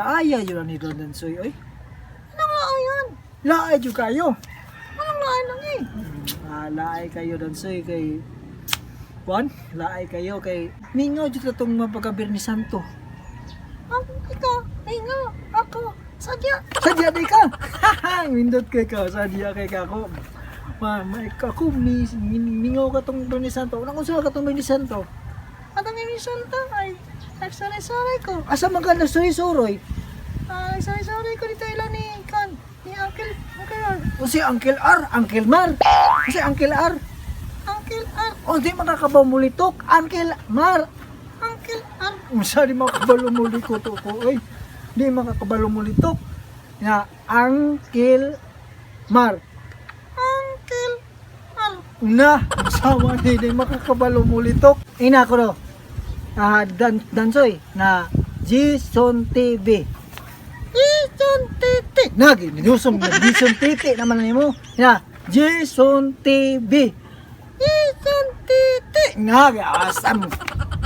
laaya yun ni Don Dansoy, oy. Anong laayan? Laay yun kayo. Anong laayan lang eh? Laay kayo Dansoy kay Juan, laay kayo kay mingaw dito itong mapagabir ni Santo. Ikaw, nga, ako, sadya. Sadya di ka! Windot kay ka, sadya kay ka ako. Ako, mingaw ka itong ni Santo. Unang usaha ka itong ni Santo. At ang inyong santa ay nagsaray-saray ko. Asa man ka nagsuroy-suroy? Nagsaray-saray ko dito ilan ni Uncle R. O si Uncle R, Uncle Mar. O si Uncle R. Uncle R. O di makakabaw mulitok, Uncle Mar. Uncle R. Masa di makakabalo mulitok ko, oy. Di makakabalo mulitok. Na Uncle Mar. Uncle R. Na, sawa di makakabalo mulitok. Ina ko no. Dansoy na Jason TV. Jason Titi. Nagi, nilusom na Jason TV naman nimo. Na Jason TV. Jason Titi. Nagi, asam.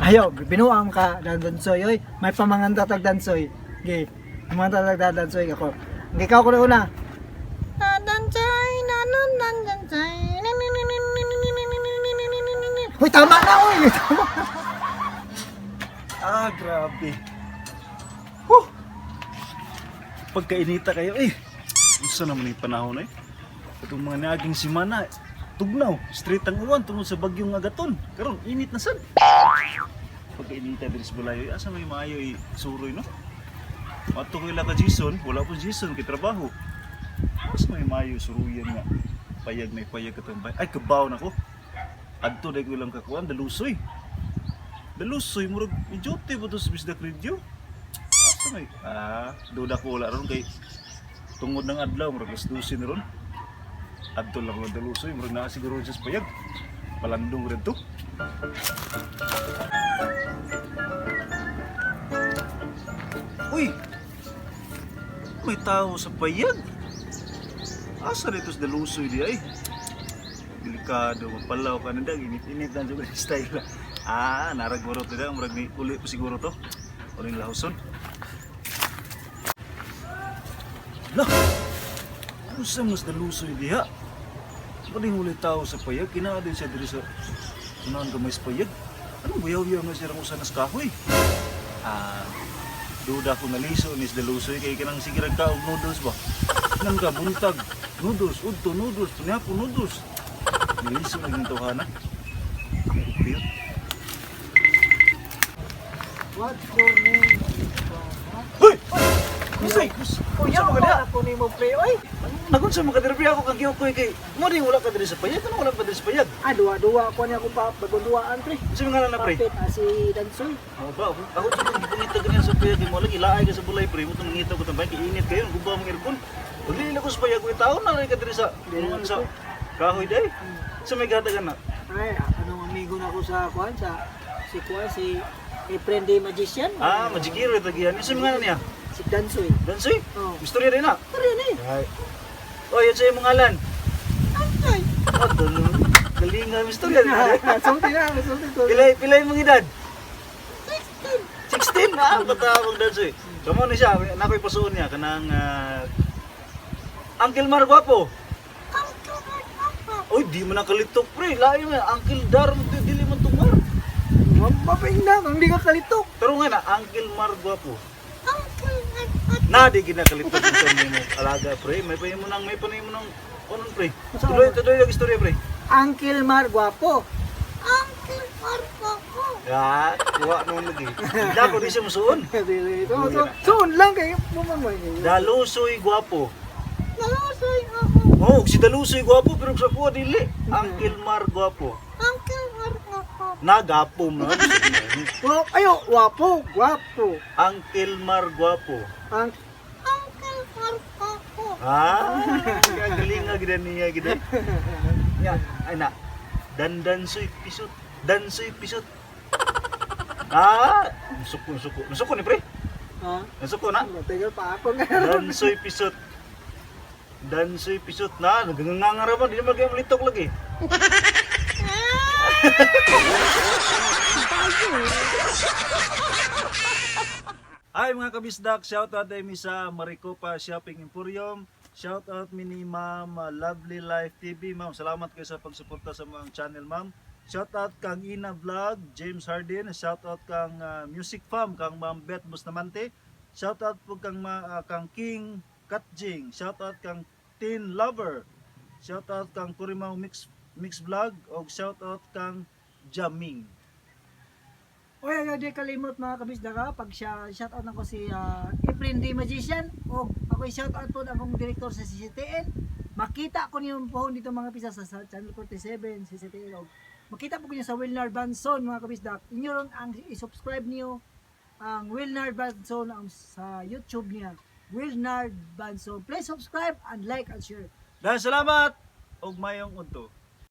Ayo, binuang ka Dansoy oy. May pamangandatag Dansoy. Gi, pamangandatag Dansoy ako. Ikaw ko na una. Nadansay, nananansay. Hoy, tama na oy. Tama. Grabe. Pagkainita kayo Gusto naman yung panahon Itong mga naging simana, tugnaw, straight ang uwan tungkol sa bagyong agaton. Karon init na sad. Pagkainita din sa balayo, asa may maayo suroy no? Mato ko ila ka Jason, wala po Jason kay trabaho. Asa may maayo suruyan nga. Payag na payag katong bay. Ay kabaw na ko. Adto dai ko lang kakuan dalusoy. Dalusoy murag ijote po to sa bisdak radio. Asa may duda ko wala ron kay tungod ng adlaw murag alas 12 na ron. Adto lang ng dalusoy murag naa siguro sa payag. Palandong red to. Uy! May tao sa payag. Asa dito sa dalusoy di ay? Delikado, magpalaw ka na dag, init-init na yung style. Naragmurot nila, murag ni uli pa siguro to. Uling lahuson. Lah! Ano sa mas dalusoy diha? Paling uli tao sa payag, kinaan din siya diri sa unahan gamay sa payag. Anong buyaw-buyaw na siya sa nas kahoy? Duda ko naliso nis dalusoy kay kanang sigirag ka og noodles ba? Nang ka buntag, noodles, udto noodles, tunyapo noodles. Naliso na yung tawhana. Okay. What's your name? Hoy! Kusay! Kuya, wala ako ni mo pre, oy! Nagun sa mga kadirbi ako kang giyokoy kay mo rin wala ka diri sa payag, ano wala pa diri sa payag? Duwa-duwa ako niya kung bagunduaan pre. Sa mga na pre? Kapit, si Dansoy. Ba ako sa mga gipangita ganyan sa payag mo lang ilaay ka sa bulay pre, mo tong ngita ko tambay kay init kayo, guba mong aircon. Pagli ko sa payag ko taon na rin ka diri sa ano sa kahoy day. Sa may gatagan na. Ay, anong amigo na ako sa Kuan, si Efren the Magician. Magikiro ito giyan. Sa mga niya? Si Dansoy. Dansoy? Oo. Istorya rin na. Tara ni. Ay. Oh, yan sa'yo mong ngalan. Antay. Galingan, istorya rin na. Sulti na, sulti to. Pilay mong edad? 16. 16? Patawag Dansoy. Kamo na siya, nakoy pasuon niya, kanang Uncle Mar Guapo. Uncle R. Oy, di mo nakalitok pre. Layo na, Uncle Dar, dili man tumar. Mapaping na, kung di ka kalitok. Pero nga na, Uncle Mar Guapo. Uncle R. Na, di kinakalitok ito mo alaga pre. May panay mo nang, onon pre. Tuloy yung istorya pre. Uncle Mar Guapo. Uncle R. Ako. Kuha naman lagi. Hindi ako di siya masuon. Soon lang kayo, mamamoy kayo. Dalusoy Guapo. Nalusay ako. Si Dalusoy Guapo, pero sa kuha dili. Uncle Mar Guapo. Uncle R. Ako. Nagapom na. Ayo, guwapo, guwapo. Uncle Mar Guapo. Uncle R. Ako. Galing nga gida niya gida. Yan, ay na. Dansoy pisot. Dansoy pisot. Nasuko ni pre. Nasuko na. Tagal pa ako nga. Dansoy pisot. Dansoy pisot na. Nagangangaraman. Di naman kayo malitok lagi. Ay mga kabisdak, shoutout ay mi sa Maricopa Shopping Emporium. Shoutout mi ni Ma'am Lovely Life TV. Ma'am, salamat kayo sa pagsuporta sa mga channel, ma'am. Shoutout kang Ina Vlog, James Hardin. Shoutout kang Music Fam, kang Ma'am Beth Bustamante. Shoutout po kang kang King Katjing. Shoutout kang Teen Lover. Shoutout kang Kurimaw Mix Vlog o shoutout kang Jaming. Oy, di kalimot mga kabisdak, pag shoutout nako si Efren the Magician o ako shoutout po akong direktor sa CCTN. Makita ko niyo po dito mga pisa sa channel 47 CCTN og makita po niyo sa Wilnar Banson mga kabisdak. Inyo ron ang i-subscribe niyo ang Wilnar Banson sa YouTube niya. Wilnar Banson. Please subscribe and like and share. Dahil salamat og mayong udto.